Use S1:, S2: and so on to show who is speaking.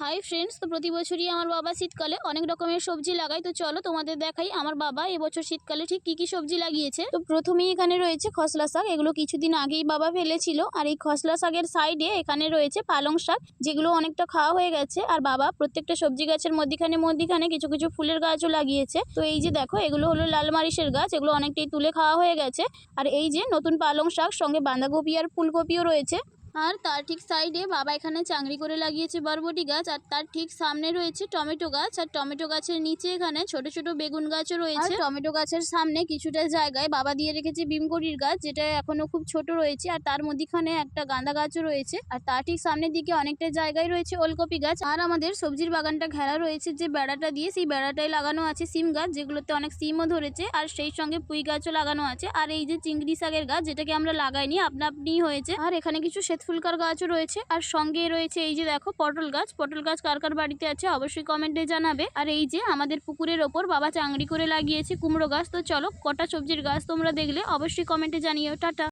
S1: Hi friends, তো প্রতি বছরই আমার বাবা শীতকালে অনেক রকমের সবজি লাগায়। তো চলো তোমাদের দেখাই আমার বাবা এবছর শীতকালে ঠিক কি কি সবজি লাগিয়েছে। তো প্রথমেই এখানে রয়েছে খসলা শাক, এগুলো কিছুদিন আগেই বাবা ফেলেছিল। আর এই খসলা শাকের সাইডে এখানে রয়েছে পালং শাক, যেগুলো অনেকটা খাওয়া হয়ে গেছে। আর বাবা প্রত্যেকটা সবজি গাছের মধ্যিখানে কিছু কিছু ফুলের গাছও লাগিয়েছে। তো এই যে দেখো, এগুলো হলো লাল মারিচের গাছ, এগুলো অনেকটাই তুলে খাওয়া হয়ে গেছে। আর এই যে নতুন পালং শাক, সঙ্গে বাঁধাকপি আর ফুলকপিও রয়েছে। আর তার ঠিক সাইডে বাবা এখানে চাংড়ি করে লাগিয়েছে বরবটি গাছ। আর তার ঠিক সামনে রয়েছে টমেটো গাছ। আর টমেটো গাছের নিচে এখানে ছোট ছোট বেগুন গাছও রয়েছে। টমেটো গাছের সামনে কিছুটা জায়গায় বাবা দিয়ে রেখেছে বিমকড়ির গাছ, যেটা এখনো খুব ছোট রয়েছে। আর তার মধ্যখানে একটা গাঁদা গাছও রয়েছে। আর তার ঠিক সামনের দিকে অনেকটা জায়গায় রয়েছে ওলকপি গাছ। আর আমাদের সবজির বাগানটা ঘেরা রয়েছে যে বেড়াটা দিয়ে, সেই বেড়াটায় লাগানো আছে সিম গাছ, যেগুলোতে অনেক সিমও ধরেছে। আর সেই সঙ্গে পুঁই গাছও লাগানো আছে। আর এই যে চিংড়ি শাকের গাছ, যেটাকে আমরা লাগাইনি, আপনা আপনিই হয়েছে। আর এখানে কিছু ফুলকার গাছও রয়েছে। আর সঙ্গে রয়েছে এই যে দেখো পটল গাছ কার কার বাড়িতে আছে অবশ্যই কমেন্টে জানাবে। আর এই যে আমাদের পুকুরের ওপর বাবা চাংড়ি করে লাগিয়েছে কুমড়ো গাছ। তো চলো, কটা সবজির গাছ তোমরা দেখলে অবশ্যই কমেন্টে জানিও। টাটা।